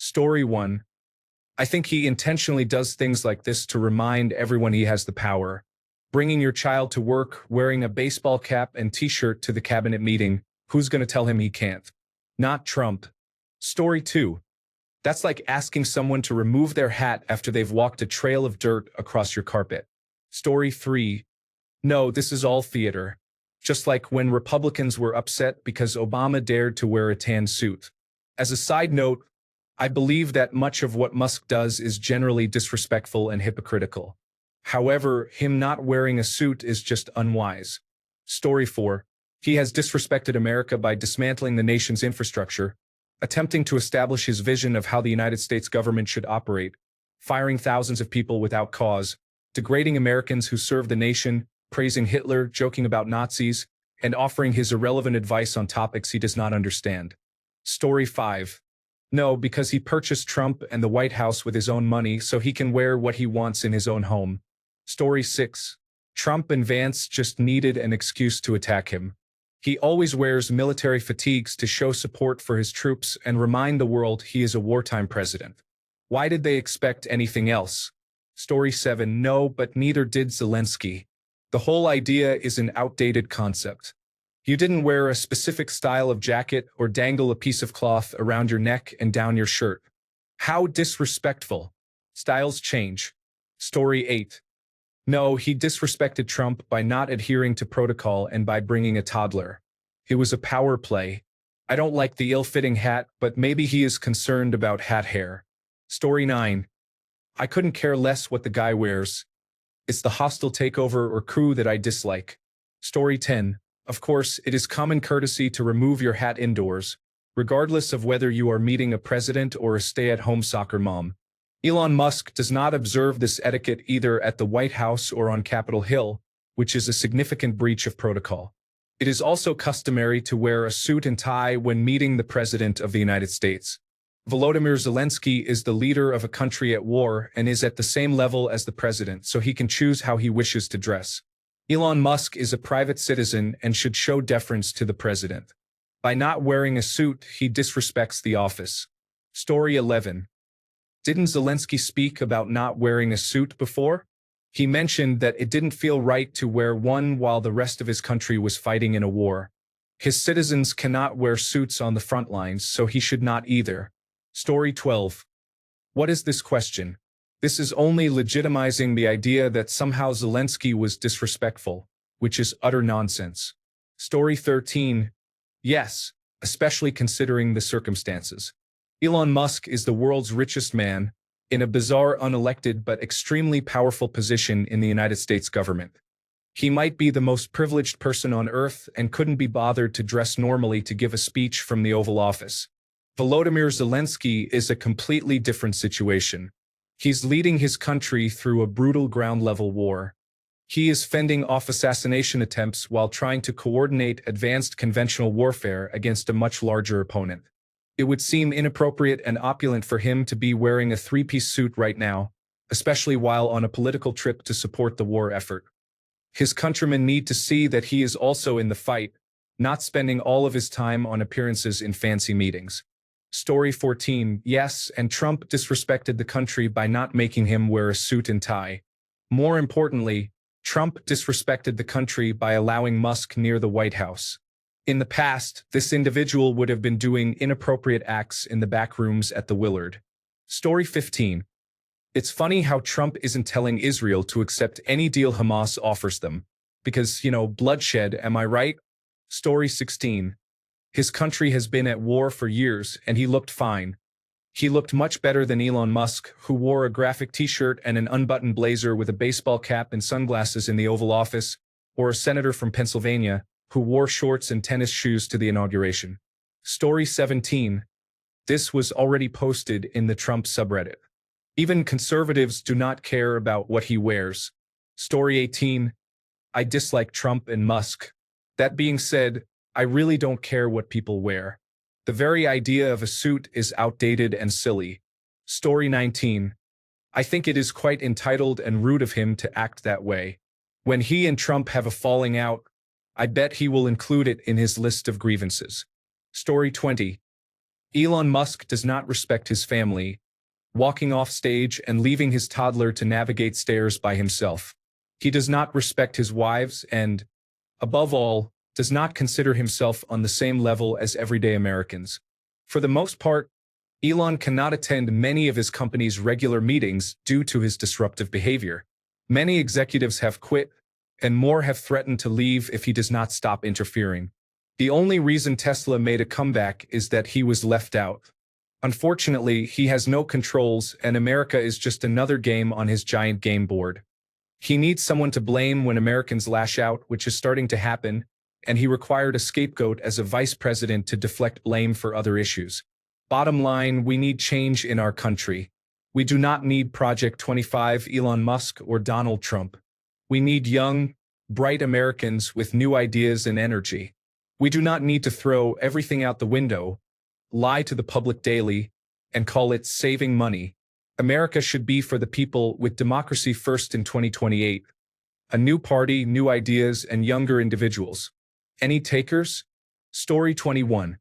Story 1. I think he intentionally does things like this to remind everyone he has the power. Bringing your child to work, wearing a baseball cap and t-shirt to the cabinet meeting, who's going to tell him he can't? Not Trump. Story 2. That's like asking someone to remove their hat after they've walked a trail of dirt across your carpet. Story 3. No, this is all theater. Just like when Republicans were upset because Obama dared to wear a tan suit. As a side note, I believe that much of what Musk does is generally disrespectful and hypocritical. However, him not wearing a suit is just unwise. Story 4. He has disrespected America by dismantling the nation's infrastructure, attempting to establish his vision of how the United States government should operate, firing thousands of people without cause, degrading Americans who serve the nation, praising Hitler, joking about Nazis, and offering his irrelevant advice on topics he does not understand. Story 5. No, because he purchased Trump and the White House with his own money so he can wear what he wants in his own home. Story 6. Trump and Vance just needed an excuse to attack him. He always wears military fatigues to show support for his troops and remind the world he is a wartime president. Why did they expect anything else? Story 7. No, but neither did Zelensky. The whole idea is an outdated concept. You didn't wear a specific style of jacket or dangle a piece of cloth around your neck and down your shirt. How disrespectful. Styles change. Story 8. No, he disrespected Trump by not adhering to protocol and by bringing a toddler. It was a power play. I don't like the ill-fitting hat, but maybe he is concerned about hat hair. Story 9. I couldn't care less what the guy wears. It's the hostile takeover or coup that I dislike. Story 10. Of course, it is common courtesy to remove your hat indoors, regardless of whether you are meeting a president or a stay-at-home soccer mom. Elon Musk does not observe this etiquette either at the White House or on Capitol Hill, which is a significant breach of protocol. It is also customary to wear a suit and tie when meeting the President of the United States. Volodymyr Zelensky is the leader of a country at war and is at the same level as the president, so he can choose how he wishes to dress. Elon Musk is a private citizen and should show deference to the president. By not wearing a suit, he disrespects the office. Story 11. Didn't Zelensky speak about not wearing a suit before? He mentioned that it didn't feel right to wear one while the rest of his country was fighting in a war. His citizens cannot wear suits on the front lines, so he should not either. Story 12. What is this question? This is only legitimizing the idea that somehow Zelensky was disrespectful, which is utter nonsense. Story 13. Yes, especially considering the circumstances. Elon Musk is the world's richest man, in a bizarre unelected but extremely powerful position in the United States government. He might be the most privileged person on earth and couldn't be bothered to dress normally to give a speech from the Oval Office. Volodymyr Zelensky is a completely different situation. He's leading his country through a brutal ground-level war. He is fending off assassination attempts while trying to coordinate advanced conventional warfare against a much larger opponent. It would seem inappropriate and opulent for him to be wearing a three-piece suit right now, especially while on a political trip to support the war effort. His countrymen need to see that he is also in the fight, not spending all of his time on appearances in fancy meetings. Story 14. Yes, and Trump disrespected the country by not making him wear a suit and tie. More importantly, Trump disrespected the country by allowing Musk near the White House. In the past, this individual would have been doing inappropriate acts in the back rooms at the Willard. Story 15. It's funny how Trump isn't telling Israel to accept any deal Hamas offers them. Because, bloodshed, am I right? Story 16. His country has been at war for years, and he looked fine. He looked much better than Elon Musk, who wore a graphic t-shirt and an unbuttoned blazer with a baseball cap and sunglasses in the Oval Office, or a senator from Pennsylvania, who wore shorts and tennis shoes to the inauguration. Story 17. This was already posted in the Trump subreddit. Even conservatives do not care about what he wears. Story 18. I dislike Trump and Musk. That being said, I really don't care what people wear. The very idea of a suit is outdated and silly. Story 19. I think it is quite entitled and rude of him to act that way. When he and Trump have a falling out, I bet he will include it in his list of grievances. Story 20. Elon Musk does not respect his family, walking off stage and leaving his toddler to navigate stairs by himself. He does not respect his wives and, above all, does not consider himself on the same level as everyday Americans. For the most part, Elon cannot attend many of his company's regular meetings due to his disruptive behavior. Many executives have quit, and more have threatened to leave if he does not stop interfering. The only reason Tesla made a comeback is that he was left out. Unfortunately, he has no controls, and America is just another game on his giant game board. He needs someone to blame when Americans lash out, which is starting to happen, and he required a scapegoat as a vice president to deflect blame for other issues. Bottom line, we need change in our country. We do not need Project 25 Elon Musk or Donald Trump. We need young, bright Americans with new ideas and energy. We do not need to throw everything out the window, lie to the public daily, and call it saving money. America should be for the people, with democracy first in 2028. A new party, new ideas, and younger individuals. Any takers? Story 21.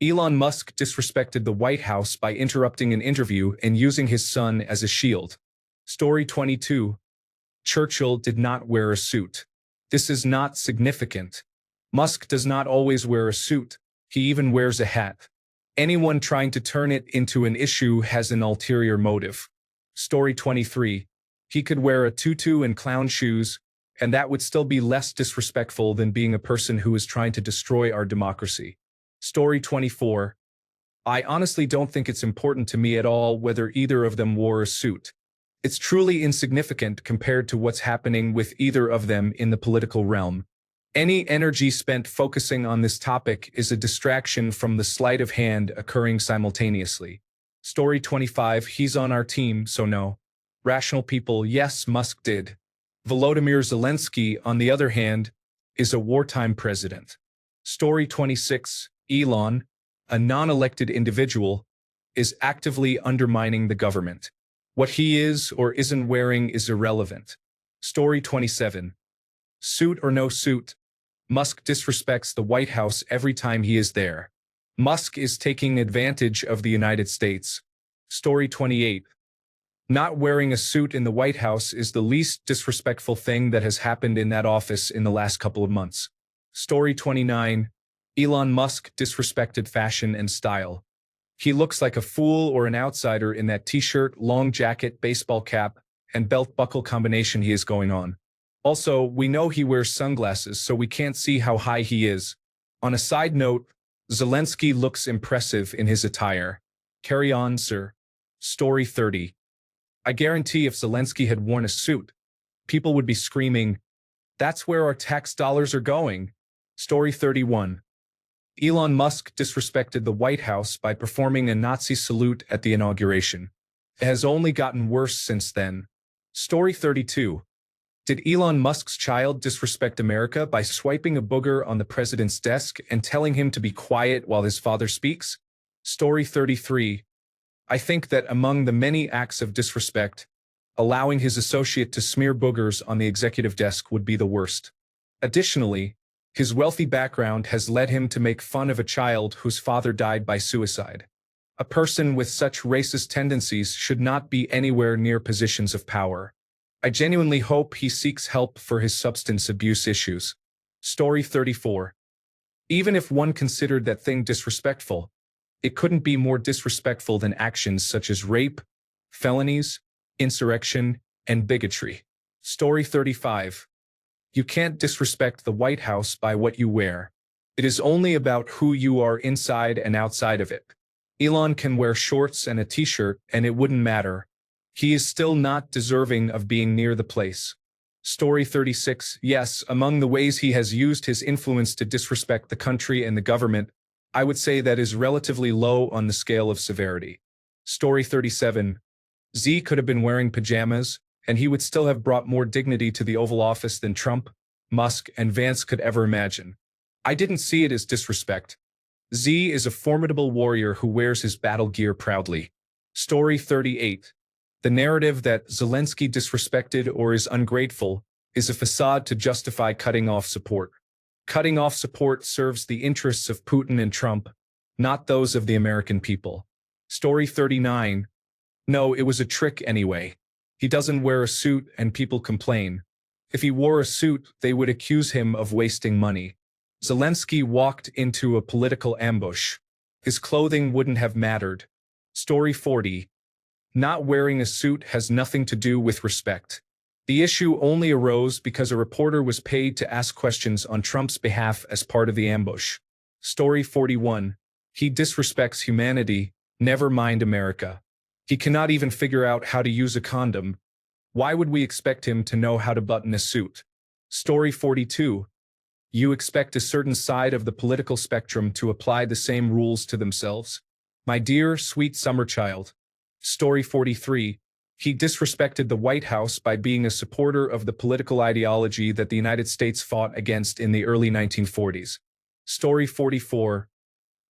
Elon Musk disrespected the White House by interrupting an interview and using his son as a shield. Story 22. Churchill did not wear a suit. This is not significant. Musk does not always wear a suit. He even wears a hat. Anyone trying to turn it into an issue has an ulterior motive. Story 23. He could wear a tutu and clown shoes, and that would still be less disrespectful than being a person who is trying to destroy our democracy. Story 24. I honestly don't think it's important to me at all whether either of them wore a suit. It's truly insignificant compared to what's happening with either of them in the political realm. Any energy spent focusing on this topic is a distraction from the sleight of hand occurring simultaneously. Story 25. He's on our team, so no. Rational people, yes, Musk did. Volodymyr Zelensky, on the other hand, is a wartime president. Story 26. Elon, a non-elected individual, is actively undermining the government. What he is or isn't wearing is irrelevant. Story 27. Suit or no suit, Musk disrespects the White House every time he is there. Musk is taking advantage of the United States. Story 28. Not wearing a suit in the White House is the least disrespectful thing that has happened in that office in the last couple of months. Story 29. Elon Musk disrespected fashion and style. He looks like a fool or an outsider in that t-shirt, long jacket, baseball cap, and belt buckle combination he is going on. Also, we know he wears sunglasses, so we can't see how high he is. On a side note, Zelensky looks impressive in his attire. Carry on, sir. Story 30. I guarantee if Zelensky had worn a suit, people would be screaming, "That's where our tax dollars are going." Story 31. Elon Musk disrespected the White House by performing a Nazi salute at the inauguration. It has only gotten worse since then. Story 32. Did Elon Musk's child disrespect America by swiping a booger on the president's desk and telling him to be quiet while his father speaks? Story 33. I think that among the many acts of disrespect, allowing his associate to smear boogers on the executive desk would be the worst. Additionally, his wealthy background has led him to make fun of a child whose father died by suicide. A person with such racist tendencies should not be anywhere near positions of power. I genuinely hope he seeks help for his substance abuse issues. Story 34. Even if one considered that thing disrespectful, it couldn't be more disrespectful than actions such as rape, felonies, insurrection, and bigotry. Story 35. You can't disrespect the White House by what you wear. It is only about who you are inside and outside of it. Elon can wear shorts and a t-shirt and it wouldn't matter. He is still not deserving of being near the place. Story 36. Yes, among the ways he has used his influence to disrespect the country and the government, I would say that is relatively low on the scale of severity. Story 37. Z could have been wearing pajamas, and he would still have brought more dignity to the Oval Office than Trump, Musk, and Vance could ever imagine. I didn't see it as disrespect. Z is a formidable warrior who wears his battle gear proudly. Story 38. The narrative that Zelensky disrespected or is ungrateful is a facade to justify cutting off support. Cutting off support serves the interests of Putin and Trump, not those of the American people. Story 39. No, it was a trick anyway. He doesn't wear a suit and people complain. If he wore a suit, they would accuse him of wasting money. Zelensky walked into a political ambush. His clothing wouldn't have mattered. Story 40. Not wearing a suit has nothing to do with respect. The issue only arose because a reporter was paid to ask questions on Trump's behalf as part of the ambush. Story 41. He disrespects humanity, never mind America. He cannot even figure out how to use a condom. Why would we expect him to know how to button a suit? Story 42. You expect a certain side of the political spectrum to apply the same rules to themselves? My dear, sweet summer child. Story 43. He disrespected the White House by being a supporter of the political ideology that the United States fought against in the early 1940s. Story 44.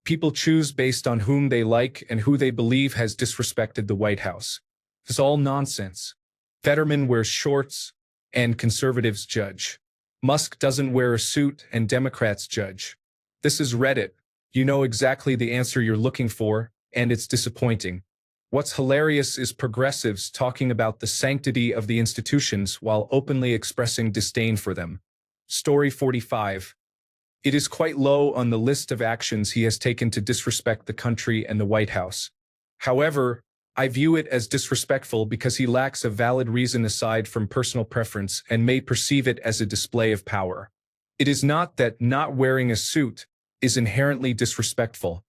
People choose based on whom they like and who they believe has disrespected the White House. It's all nonsense. Fetterman wears shorts, and conservatives judge. Musk doesn't wear a suit, and Democrats judge. This is Reddit. You know exactly the answer you're looking for, and it's disappointing. What's hilarious is progressives talking about the sanctity of the institutions while openly expressing disdain for them. Story 45. It is quite low on the list of actions he has taken to disrespect the country and the White House. However, I view it as disrespectful because he lacks a valid reason aside from personal preference and may perceive it as a display of power. It is not that not wearing a suit is inherently disrespectful,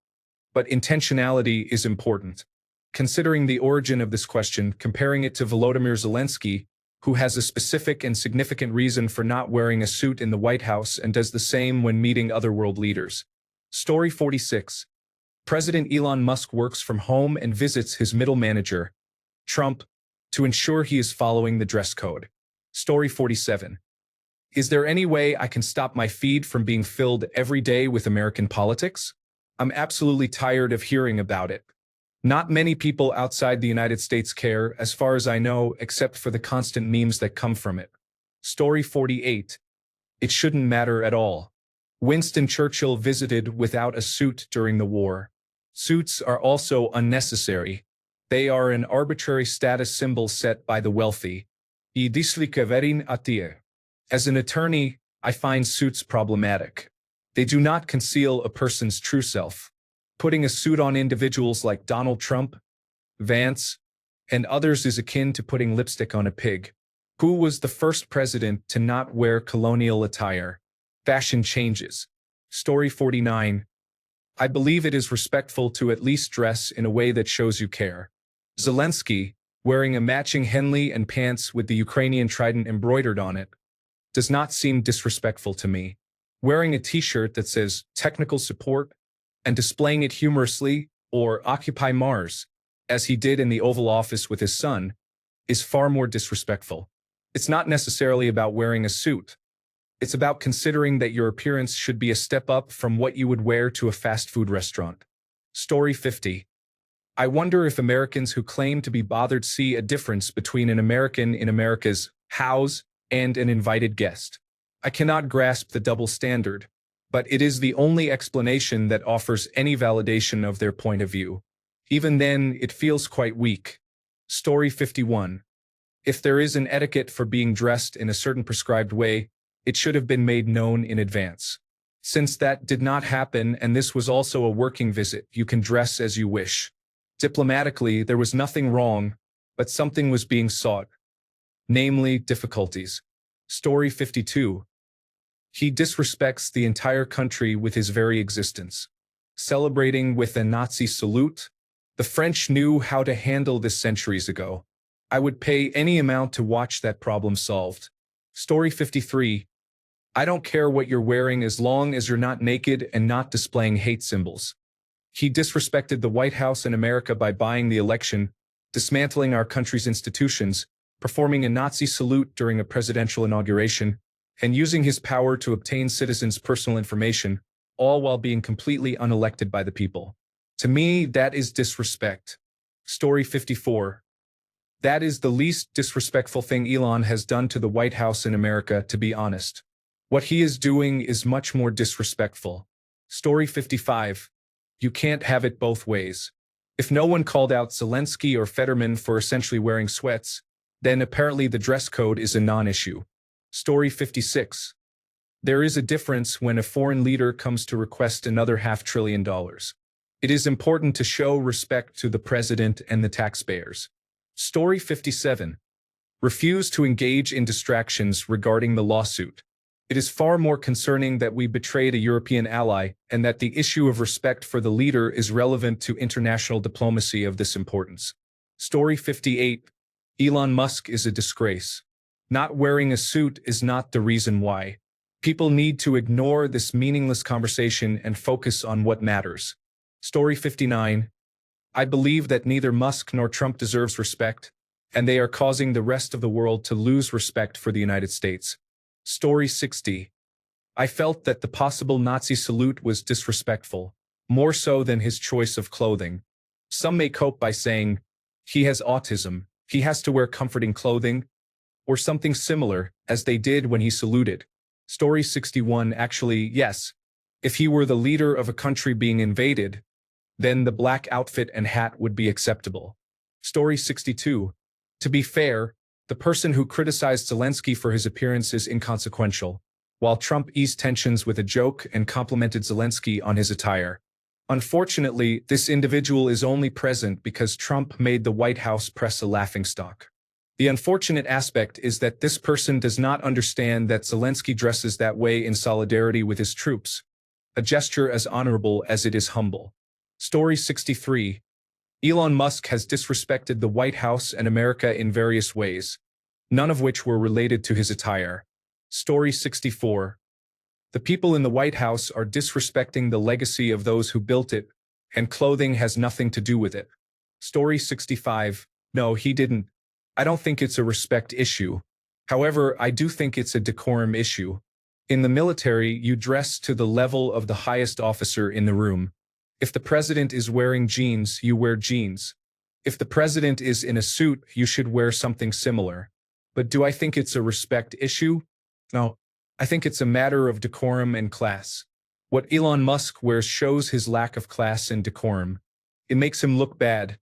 but intentionality is important. Considering the origin of this question, comparing it to Volodymyr Zelensky, who has a specific and significant reason for not wearing a suit in the White House and does the same when meeting other world leaders. Story 46. President Elon Musk works from home and visits his middle manager, Trump, to ensure he is following the dress code. Story 47. Is there any way I can stop my feed from being filled every day with American politics? I'm absolutely tired of hearing about it. Not many people outside the United States care, as far as I know, except for the constant memes that come from it. Story 48. It shouldn't matter at all. Winston Churchill visited without a suit during the war. Suits are also unnecessary. They are an arbitrary status symbol set by the wealthy. As an attorney, I find suits problematic. They do not conceal a person's true self. Putting a suit on individuals like Donald Trump, Vance, and others is akin to putting lipstick on a pig. Who was the first president to not wear colonial attire? Fashion changes. Story 49. I believe it is respectful to at least dress in a way that shows you care. Zelensky, wearing a matching Henley and pants with the Ukrainian trident embroidered on it, does not seem disrespectful to me. Wearing a t-shirt that says technical support and displaying it humorously, or Occupy Mars, as he did in the Oval Office with his son, is far more disrespectful. It's not necessarily about wearing a suit. It's about considering that your appearance should be a step up from what you would wear to a fast food restaurant. Story 50. I wonder if Americans who claim to be bothered see a difference between an American in America's house and an invited guest. I cannot grasp the double standard, but it is the only explanation that offers any validation of their point of view. Even then, it feels quite weak. Story 51. If there is an etiquette for being dressed in a certain prescribed way, it should have been made known in advance. Since that did not happen and this was also a working visit, you can dress as you wish. Diplomatically, there was nothing wrong, but something was being sought. Namely, difficulties. Story 52. He disrespects the entire country with his very existence. Celebrating with a Nazi salute? The French knew how to handle this centuries ago. I would pay any amount to watch that problem solved. Story 53. I don't care what you're wearing as long as you're not naked and not displaying hate symbols. He disrespected the White House and America by buying the election, dismantling our country's institutions, performing a Nazi salute during a presidential inauguration, and using his power to obtain citizens' personal information, all while being completely unelected by the people. To me, that is disrespect. Story 54. That is the least disrespectful thing Elon has done to the White House in America, to be honest. What he is doing is much more disrespectful. Story 55. You can't have it both ways. If no one called out Zelensky or Fetterman for essentially wearing sweats, then apparently the dress code is a non-issue. Story 56. There is a difference when a foreign leader comes to request another $500 billion. It is important to show respect to the president and the taxpayers. Story 57. Refuse to engage in distractions regarding the lawsuit. It is far more concerning that we betrayed a European ally and that the issue of respect for the leader is relevant to international diplomacy of this importance. Story 58. Elon Musk is a disgrace. Not wearing a suit is not the reason why. People need to ignore this meaningless conversation and focus on what matters. Story 59. I believe that neither Musk nor Trump deserves respect, and they are causing the rest of the world to lose respect for the United States. Story 60. I felt that the possible Nazi salute was disrespectful, more so than his choice of clothing. Some may cope by saying, he has autism, he has to wear comforting clothing, or something similar, as they did when he saluted. Story 61. Actually, yes. If he were the leader of a country being invaded, then the black outfit and hat would be acceptable. Story 62. To be fair, the person who criticized Zelensky for his appearance is inconsequential, while Trump eased tensions with a joke and complimented Zelensky on his attire. Unfortunately, this individual is only present because Trump made the White House press a laughingstock. The unfortunate aspect is that this person does not understand that Zelensky dresses that way in solidarity with his troops, a gesture as honorable as it is humble. Story 63. Elon Musk has disrespected the White House and America in various ways, none of which were related to his attire. Story 64. The people in the White House are disrespecting the legacy of those who built it, and clothing has nothing to do with it. Story 65. No, he didn't. I don't think it's a respect issue. However, I do think it's a decorum issue. In the military, you dress to the level of the highest officer in the room. If the president is wearing jeans, you wear jeans. If the president is in a suit, you should wear something similar. But do I think it's a respect issue? No. I think it's a matter of decorum and class. What Elon Musk wears shows his lack of class and decorum. It makes him look bad,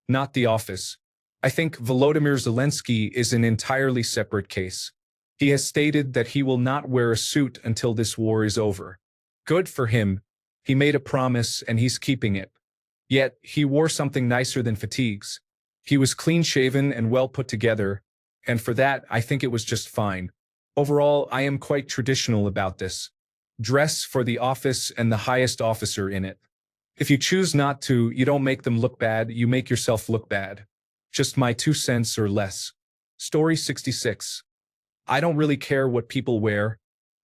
not the office. I think Volodymyr Zelensky is an entirely separate case. He has stated that he will not wear a suit until this war is over. Good for him. He made a promise and he's keeping it. Yet, he wore something nicer than fatigues. He was clean-shaven and well put together, and for that, I think it was just fine. Overall, I am quite traditional about this. Dress for the office and the highest officer in it. If you choose not to, you don't make them look bad, you make yourself look bad. Just my 2 cents or less. Story 66. I don't really care what people wear,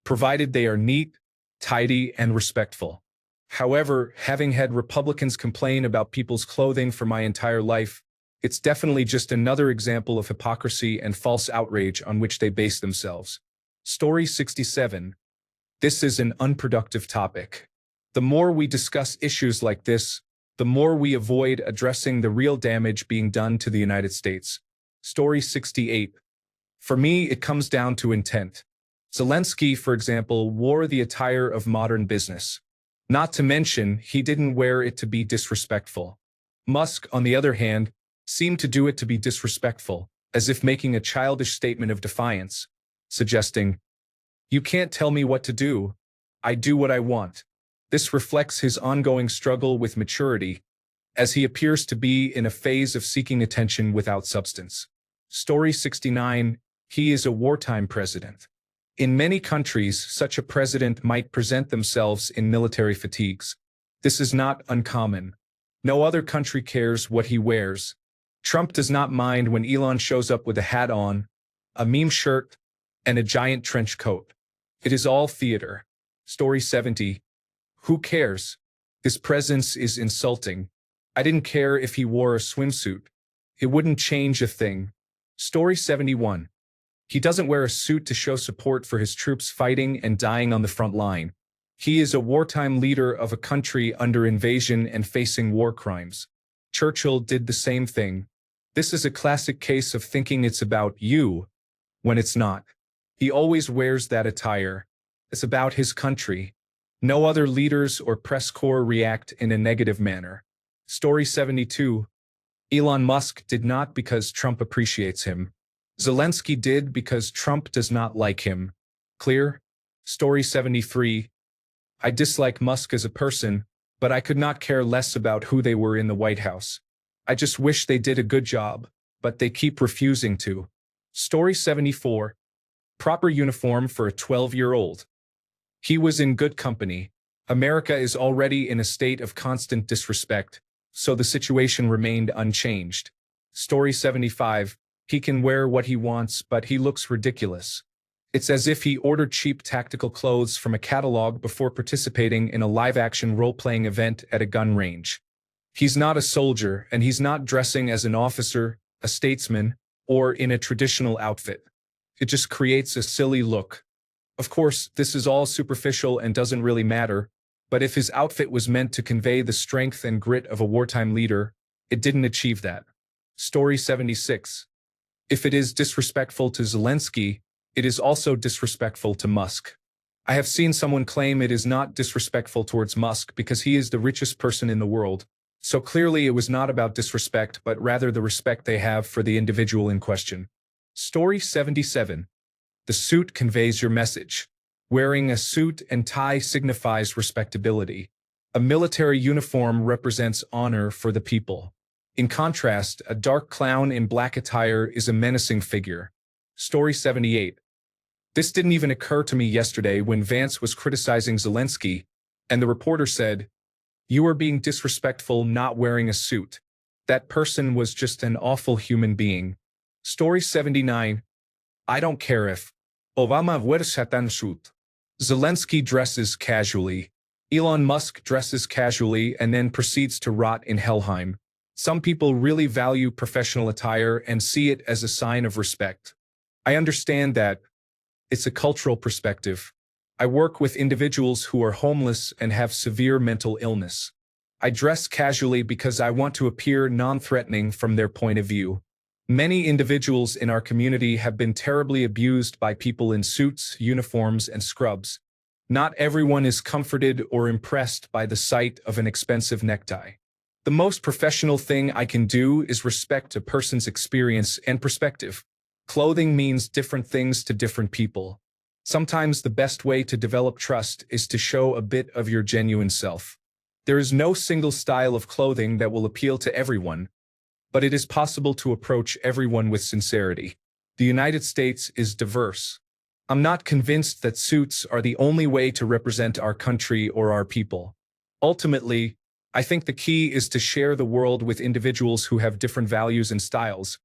provided they are neat, tidy, and respectful. However, having had Republicans complain about people's clothing for my entire life, it's definitely just another example of hypocrisy and false outrage on which they base themselves. Story 67. This is an unproductive topic. The more we discuss issues like this, the more we avoid addressing the real damage being done to the United States. Story 68. For me, it comes down to intent. Zelensky, for example, wore the attire of modern business. Not to mention, he didn't wear it to be disrespectful. Musk, on the other hand, seemed to do it to be disrespectful, as if making a childish statement of defiance, suggesting, "You can't tell me what to do. I do what I want." This reflects his ongoing struggle with maturity, as he appears to be in a phase of seeking attention without substance. Story 69. He is a wartime president. In many countries, such a president might present themselves in military fatigues. This is not uncommon. No other country cares what he wears. Trump does not mind when Elon shows up with a hat on, a meme shirt, and a giant trench coat. It is all theater. Story 70. Who cares? His presence is insulting. I didn't care if he wore a swimsuit. It wouldn't change a thing. Story 71. He doesn't wear a suit to show support for his troops fighting and dying on the front line. He is a wartime leader of a country under invasion and facing war crimes. Churchill did the same thing. This is a classic case of thinking it's about you, when it's not. He always wears that attire. It's about his country, No other leaders or press corps react in a negative manner. Story 72. Elon Musk did not because Trump appreciates him. Zelensky did because Trump does not like him. Clear? Story 73. I dislike Musk as a person, but I could not care less about who they were in the White House. I just wish they did a good job, but they keep refusing to. Story 74. Proper uniform for a 12-year-old. He was in good company. America is already in a state of constant disrespect, so the situation remained unchanged. Story 75. He can wear what he wants, but he looks ridiculous. It's as if he ordered cheap tactical clothes from a catalog before participating in a live-action role-playing event at a gun range. He's not a soldier, and he's not dressing as an officer, a statesman, or in a traditional outfit. It just creates a silly look. Of course, this is all superficial and doesn't really matter, but if his outfit was meant to convey the strength and grit of a wartime leader, it didn't achieve that. Story 76. If it is disrespectful to Zelensky, it is also disrespectful to Musk. I have seen someone claim it is not disrespectful towards Musk because he is the richest person in the world, so clearly it was not about disrespect but rather the respect they have for the individual in question. Story 77. The suit conveys your message. Wearing a suit and tie signifies respectability. A military uniform represents honor for the people. In contrast, a dark clown in black attire is a menacing figure. Story 78. This didn't even occur to me yesterday when Vance was criticizing Zelensky, and the reporter said, "You are being disrespectful not wearing a suit. That person was just an awful human being." Story 79. I don't care if Obama wears a suit. Zelensky dresses casually. Elon Musk dresses casually and then proceeds to rot in Helheim. Some people really value professional attire and see it as a sign of respect. I understand that. It's a cultural perspective. I work with individuals who are homeless and have severe mental illness. I dress casually because I want to appear non-threatening from their point of view. Many individuals in our community have been terribly abused by people in suits, uniforms, and scrubs. Not everyone is comforted or impressed by the sight of an expensive necktie. The most professional thing I can do is respect a person's experience and perspective. Clothing means different things to different people. Sometimes the best way to develop trust is to show a bit of your genuine self. There is no single style of clothing that will appeal to everyone, but it is possible to approach everyone with sincerity. The United States is diverse. I'm not convinced that suits are the only way to represent our country or our people. Ultimately, I think the key is to share the world with individuals who have different values and styles,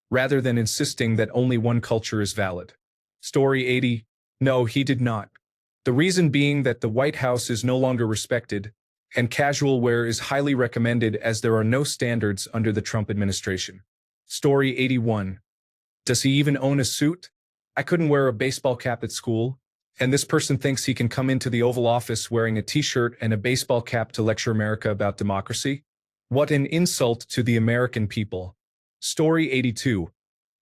rather than insisting that only one culture is valid. Story 80. No, he did not. The reason being that the White House is no longer respected, and casual wear is highly recommended as there are no standards under the Trump administration. Story 81. Does he even own a suit? I couldn't wear a baseball cap at school, and this person thinks he can come into the Oval Office wearing a t-shirt and a baseball cap to lecture America about democracy? What an insult to the American people. Story 82.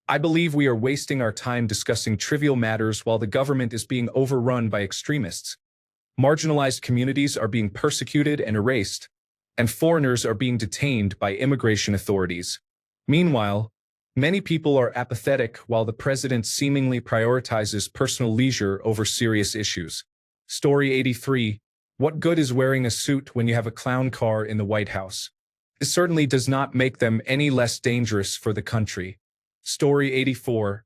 I believe we are wasting our time discussing trivial matters while the government is being overrun by extremists. Marginalized communities are being persecuted and erased, and foreigners are being detained by immigration authorities. Meanwhile, many people are apathetic while the president seemingly prioritizes personal leisure over serious issues. Story 83. What good is wearing a suit when you have a clown car in the White House? This certainly does not make them any less dangerous for the country. Story 84.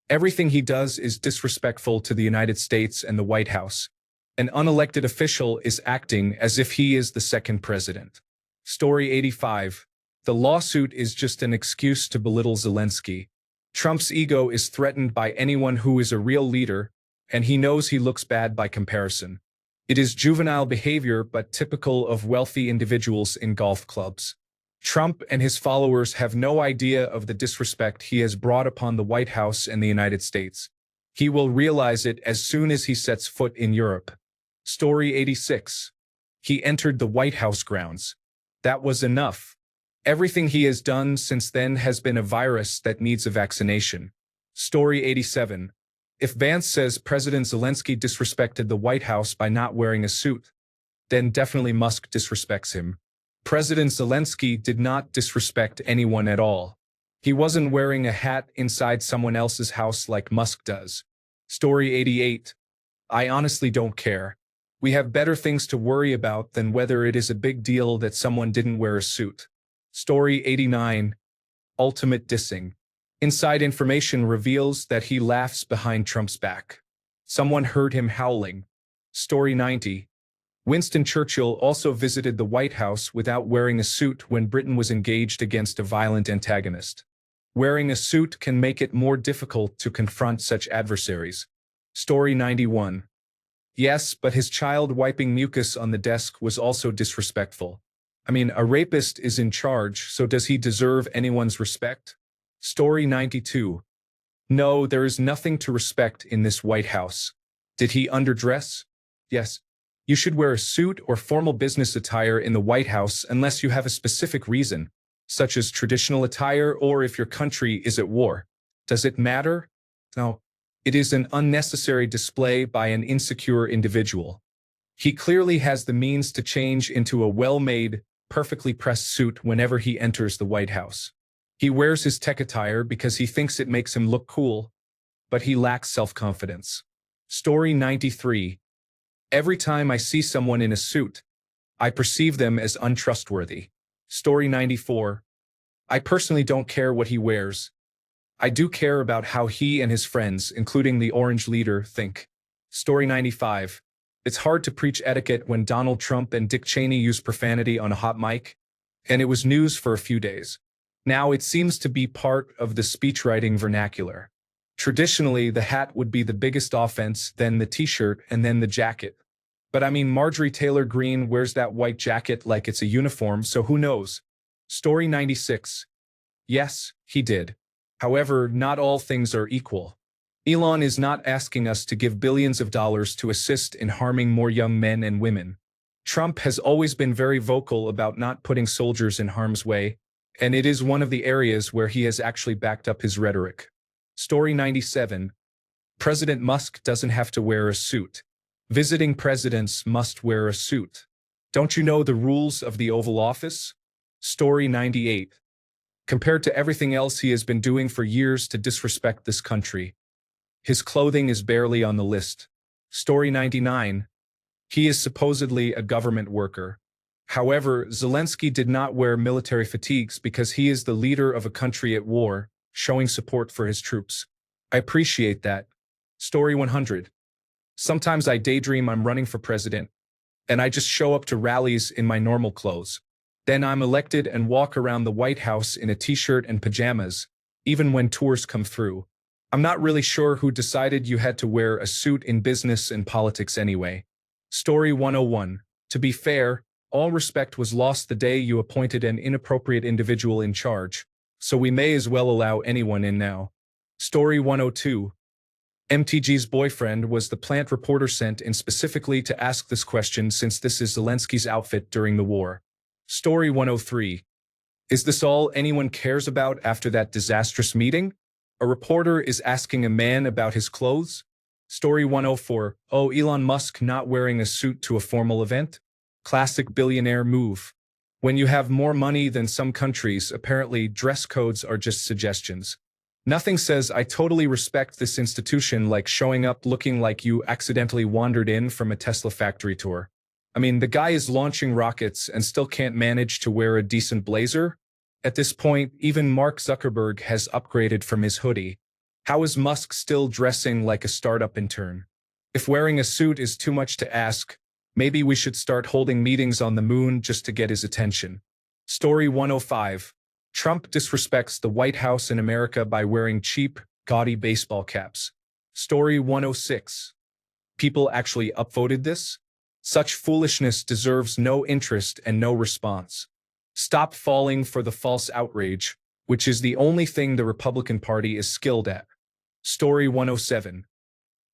Everything he does is disrespectful to the United States and the White House. An unelected official is acting as if he is the second president. Story 85. The lawsuit is just an excuse to belittle Zelensky. Trump's ego is threatened by anyone who is a real leader, and he knows he looks bad by comparison. It is juvenile behavior but typical of wealthy individuals in golf clubs. Trump and his followers have no idea of the disrespect he has brought upon the White House and the United States. He will realize it as soon as he sets foot in Europe. Story 86. He entered the White House grounds. That was enough. Everything he has done since then has been a virus that needs a vaccination. Story 87. If Vance says President Zelensky disrespected the White House by not wearing a suit, then definitely Musk disrespects him. President Zelensky did not disrespect anyone at all. He wasn't wearing a hat inside someone else's house like Musk does. Story 88. I honestly don't care. We have better things to worry about than whether it is a big deal that someone didn't wear a suit. Story 89. Ultimate dissing. Inside information reveals that he laughs behind Trump's back. Someone heard him howling. Story 90. Winston Churchill also visited the White House without wearing a suit when Britain was engaged against a violent antagonist. Wearing a suit can make it more difficult to confront such adversaries. Story 91. Yes, but his child wiping mucus on the desk was also disrespectful. I mean, a rapist is in charge, so does he deserve anyone's respect? Story 92. No, there is nothing to respect in this White House. Did he underdress? Yes. You should wear a suit or formal business attire in the White House unless you have a specific reason, such as traditional attire or if your country is at war. Does it matter? No. It is an unnecessary display by an insecure individual. He clearly has the means to change into a well-made, perfectly pressed suit whenever he enters the White House. He wears his tech attire because he thinks it makes him look cool, but he lacks self-confidence. Story 93. Every time I see someone in a suit, I perceive them as untrustworthy. Story 94. I personally don't care what he wears. I do care about how he and his friends, including the Orange leader, think. Story 95. It's hard to preach etiquette when Donald Trump and Dick Cheney use profanity on a hot mic, and it was news for a few days. Now it seems to be part of the speechwriting vernacular. Traditionally, the hat would be the biggest offense, then the t-shirt, and then the jacket. But I mean, Marjorie Taylor Greene wears that white jacket like it's a uniform, so who knows? Story 96. Yes, he did. However, not all things are equal. Elon is not asking us to give billions of dollars to assist in harming more young men and women. Trump has always been very vocal about not putting soldiers in harm's way, and it is one of the areas where he has actually backed up his rhetoric. Story 97. President Musk doesn't have to wear a suit. Visiting presidents must wear a suit. Don't you know the rules of the Oval Office? Story 98. Compared to everything else he has been doing for years to disrespect this country, his clothing is barely on the list. Story 99. He is supposedly a government worker. However, Zelensky did not wear military fatigues because he is the leader of a country at war, showing support for his troops. I appreciate that. Story 100. Sometimes I daydream I'm running for president, and I just show up to rallies in my normal clothes. Then I'm elected and walk around the White House in a t-shirt and pajamas, even when tours come through. I'm not really sure who decided you had to wear a suit in business and politics anyway. Story 101. To be fair, all respect was lost the day you appointed an inappropriate individual in charge, so we may as well allow anyone in now. Story 102. MTG's boyfriend was the plant reporter sent in specifically to ask this question since this is Zelensky's outfit during the war. Story 103. Is this all anyone cares about after that disastrous meeting? A reporter is asking a man about his clothes? Story 104. Oh, Elon Musk not wearing a suit to a formal event? Classic billionaire move. When you have more money than some countries, apparently dress codes are just suggestions. Nothing says I totally respect this institution like showing up looking like you accidentally wandered in from a Tesla factory tour. I mean, the guy is launching rockets and still can't manage to wear a decent blazer? At this point, even Mark Zuckerberg has upgraded from his hoodie. How is Musk still dressing like a startup intern? If wearing a suit is too much to ask, maybe we should start holding meetings on the moon just to get his attention. Story 105. Trump disrespects the White House in America by wearing cheap, gaudy baseball caps. Story 106. People actually upvoted this? Such foolishness deserves no interest and no response. Stop falling for the false outrage, which is the only thing the Republican Party is skilled at. Story 107.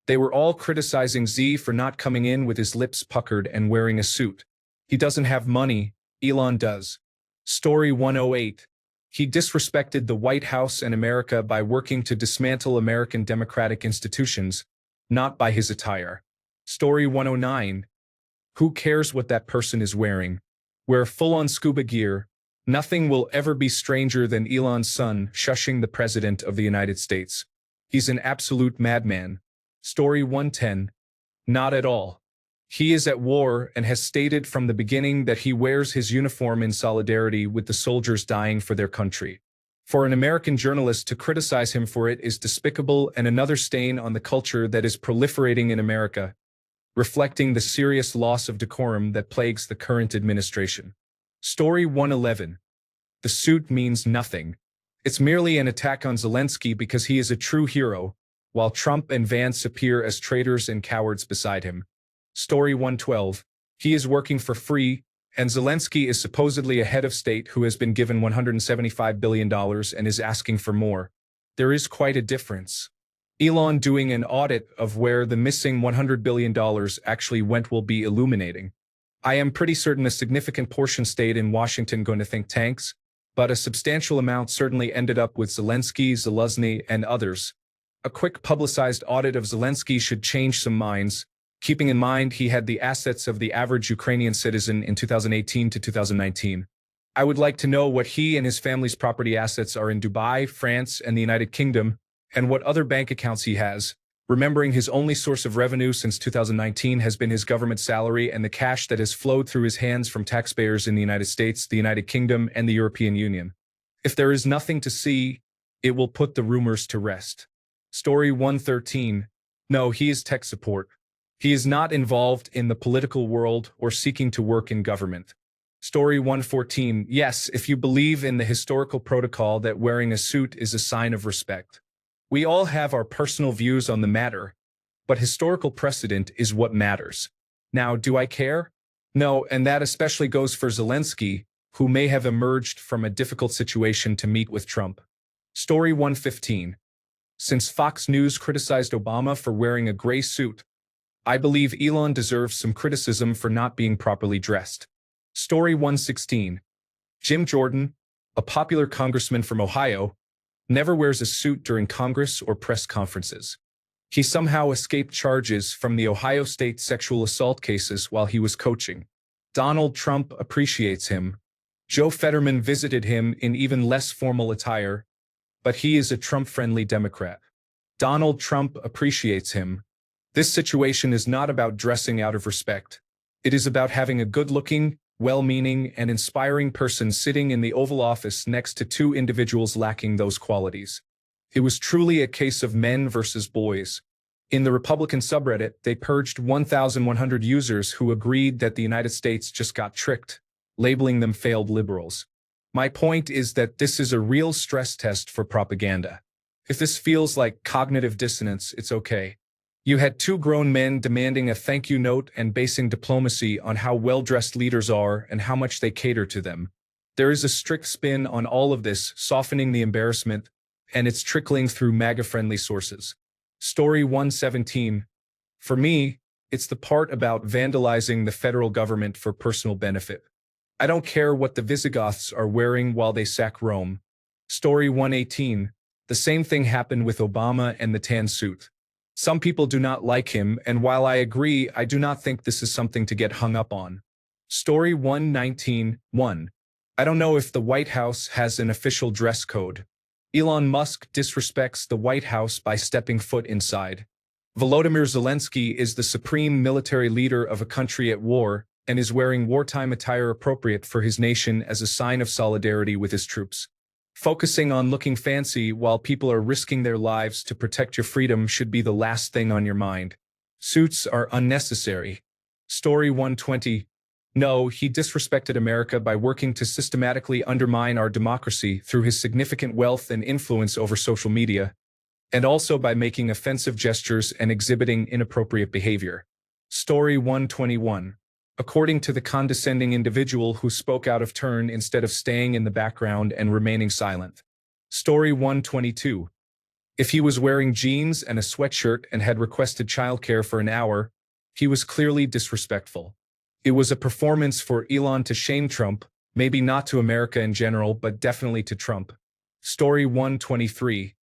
They were all criticizing Z for not coming in with his lips puckered and wearing a suit. He doesn't have money, Elon does. Story 108. He disrespected the White House and America by working to dismantle American democratic institutions, not by his attire. Story 109. Who cares what that person is wearing? Wear full-on scuba gear. Nothing will ever be stranger than Elon's son shushing the President of the United States. He's an absolute madman. Story 110. Not at all. He is at war and has stated from the beginning that he wears his uniform in solidarity with the soldiers dying for their country. For an American journalist to criticize him for it is despicable and another stain on the culture that is proliferating in America, reflecting the serious loss of decorum that plagues the current administration. Story 111. The suit means nothing. It's merely an attack on Zelensky because he is a true hero, while Trump and Vance appear as traitors and cowards beside him. Story 112. He is working for free, and Zelensky is supposedly a head of state who has been given $175 billion and is asking for more. There is quite a difference. Elon doing an audit of where the missing $100 billion actually went will be illuminating. I am pretty certain a significant portion stayed in Washington going to think tanks, but a substantial amount certainly ended up with Zelensky, Zelensky, and others. A quick publicized audit of Zelensky should change some minds, keeping in mind he had the assets of the average Ukrainian citizen in 2018 to 2019. I would like to know what he and his family's property assets are in Dubai, France, and the United Kingdom, and what other bank accounts he has, remembering his only source of revenue since 2019 has been his government salary and the cash that has flowed through his hands from taxpayers in the United States, the United Kingdom, and the European Union. If there is nothing to see, it will put the rumors to rest. Story 113. No, he is tech support. He is not involved in the political world or seeking to work in government. Story 114. Yes, if you believe in the historical protocol that wearing a suit is a sign of respect. We all have our personal views on the matter, but historical precedent is what matters. Now, do I care? No, and that especially goes for Zelensky, who may have emerged from a difficult situation to meet with Trump. Story 115. Since Fox News criticized Obama for wearing a gray suit, I believe Elon deserves some criticism for not being properly dressed. Story 116. Jim Jordan, a popular congressman from Ohio, never wears a suit during Congress or press conferences. He somehow escaped charges from the Ohio State sexual assault cases while he was coaching. Donald Trump appreciates him. Joe Fetterman visited him in even less formal attire, but he is a Trump-friendly Democrat. Donald Trump appreciates him. This situation is not about dressing out of respect. It is about having a good-looking, well-meaning, and inspiring person sitting in the Oval Office next to two individuals lacking those qualities. It was truly a case of men versus boys. In the Republican subreddit, they purged 1,100 users who agreed that the United States just got tricked, labeling them failed liberals. My point is that this is a real stress test for propaganda. If this feels like cognitive dissonance, it's okay. You had two grown men demanding a thank you note and basing diplomacy on how well-dressed leaders are and how much they cater to them. There is a strict spin on all of this, softening the embarrassment, and it's trickling through MAGA-friendly sources. Story 117. For me, it's the part about vandalizing the federal government for personal benefit. I don't care what the Visigoths are wearing while they sack Rome. Story 118. The same thing happened with Obama and the tan suit. Some people do not like him, and while I agree, I do not think this is something to get hung up on. Story 119.1. I don't know if the White House has an official dress code. Elon Musk disrespects the White House by stepping foot inside. Volodymyr Zelensky is the supreme military leader of a country at war and is wearing wartime attire appropriate for his nation as a sign of solidarity with his troops. Focusing on looking fancy while people are risking their lives to protect your freedom should be the last thing on your mind. Suits are unnecessary. Story 120. No, he disrespected America by working to systematically undermine our democracy through his significant wealth and influence over social media, and also by making offensive gestures and exhibiting inappropriate behavior. Story 121. According to the condescending individual who spoke out of turn instead of staying in the background and remaining silent. Story 122. If he was wearing jeans and a sweatshirt and had requested childcare for an hour, he was clearly disrespectful. It was a performance for Elon to shame Trump, Maybe not to America in general, but definitely to Trump. Story 123.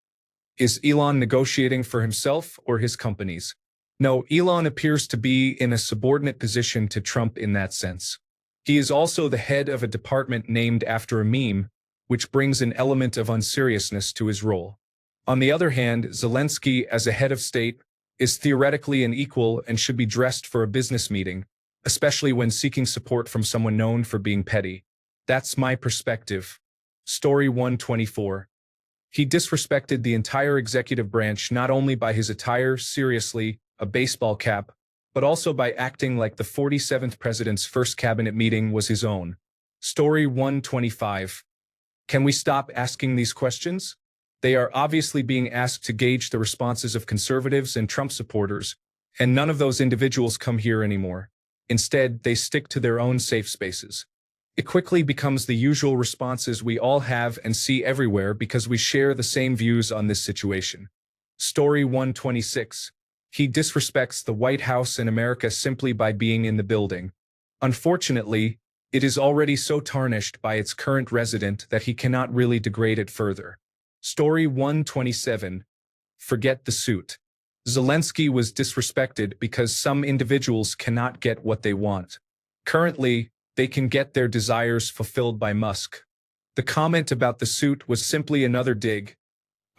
Is Elon negotiating for himself or his companies? No, Elon appears to be in a subordinate position to Trump in that sense. He is also the head of a department named after a meme, which brings an element of unseriousness to his role. On the other hand, Zelensky, as a head of state, is theoretically an equal and should be dressed for a business meeting, especially when seeking support from someone known for being petty. That's my perspective. Story 124. He disrespected the entire executive branch not only by his attire, seriously, a baseball cap, but also by acting like the 47th president's first cabinet meeting was his own. Story 125. Can we stop asking these questions? They are obviously being asked to gauge the responses of conservatives and Trump supporters, and none of those individuals come here anymore. Instead, they stick to their own safe spaces. It quickly becomes the usual responses we all have and see everywhere because we share the same views on this situation. Story 126. He disrespects the White House and America simply by being in the building. Unfortunately, it is already so tarnished by its current resident that he cannot really degrade it further. Story 127. Forget the suit. Zelensky was disrespected because some individuals cannot get what they want. Currently, they can get their desires fulfilled by Musk. The comment about the suit was simply another dig,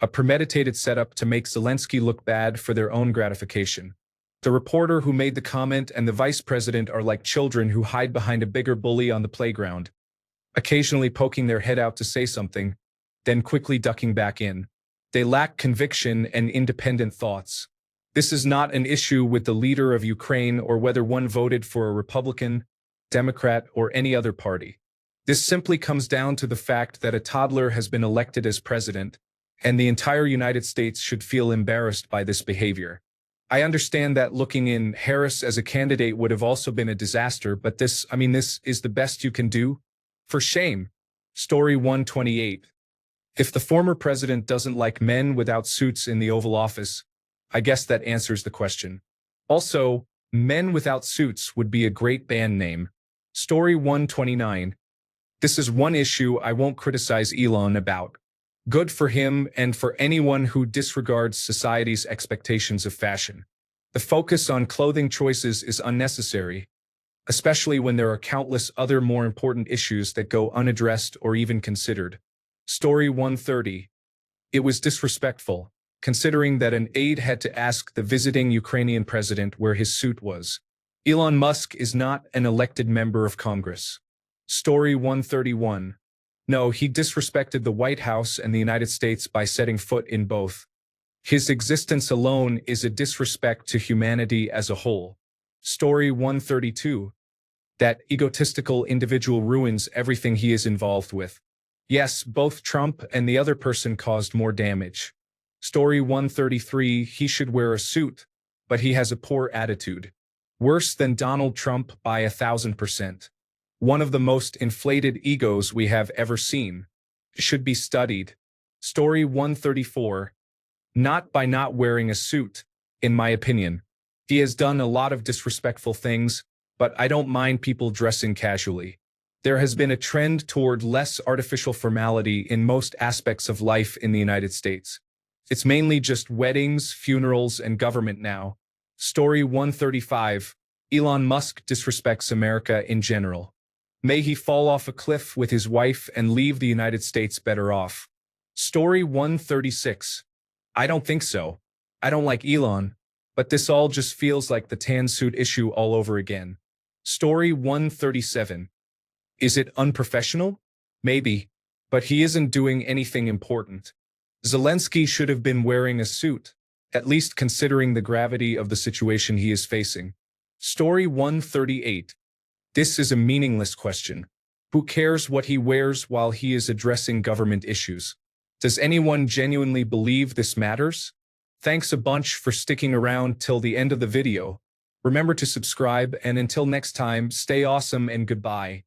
a premeditated setup to make Zelensky look bad for their own gratification. The reporter who made the comment and the vice president are like children who hide behind a bigger bully on the playground, occasionally poking their head out to say something, then quickly ducking back in. They lack conviction and independent thoughts. This is not an issue with the leader of Ukraine or whether one voted for a Republican, Democrat, or any other party. This simply comes down to the fact that a toddler has been elected as president, and the entire United States should feel embarrassed by this behavior. I understand that looking in Harris as a candidate would have also been a disaster, but this is the best you can do? For shame. Story 128. If the former president doesn't like men without suits in the Oval Office, I guess that answers the question. Also, Men Without Suits would be a great band name. Story 129. This is one issue I won't criticize Elon about. Good for him and for anyone who disregards society's expectations of fashion. The focus on clothing choices is unnecessary, especially when there are countless other more important issues that go unaddressed or even considered. Story 130. It was disrespectful, considering that an aide had to ask the visiting Ukrainian president where his suit was. Elon Musk is not an elected member of Congress. Story 131. No, he disrespected the White House and the United States by setting foot in both. His existence alone is a disrespect to humanity as a whole. Story 132. That egotistical individual ruins everything he is involved with. Yes, both Trump and the other person caused more damage. Story 133. He should wear a suit, but he has a poor attitude. Worse than Donald Trump by 1,000%. One of the most inflated egos we have ever seen. Should be studied. Story 134. Not by not wearing a suit, in my opinion. He has done a lot of disrespectful things, but I don't mind people dressing casually. There has been a trend toward less artificial formality in most aspects of life in the United States. It's mainly just weddings, funerals, and government now. Story 135. Elon Musk disrespects America in general. May he fall off a cliff with his wife and leave the United States better off. Story 136. I don't think so. I don't like Elon, but this all just feels like the tan suit issue all over again. Story 137. Is it unprofessional? Maybe, but he isn't doing anything important. Zelensky should have been wearing a suit, at least considering the gravity of the situation he is facing. Story 138. This is a meaningless question. Who cares what he wears while he is addressing government issues? Does anyone genuinely believe this matters? Thanks a bunch for sticking around till the end of the video. Remember to subscribe, and until next time, stay awesome and goodbye.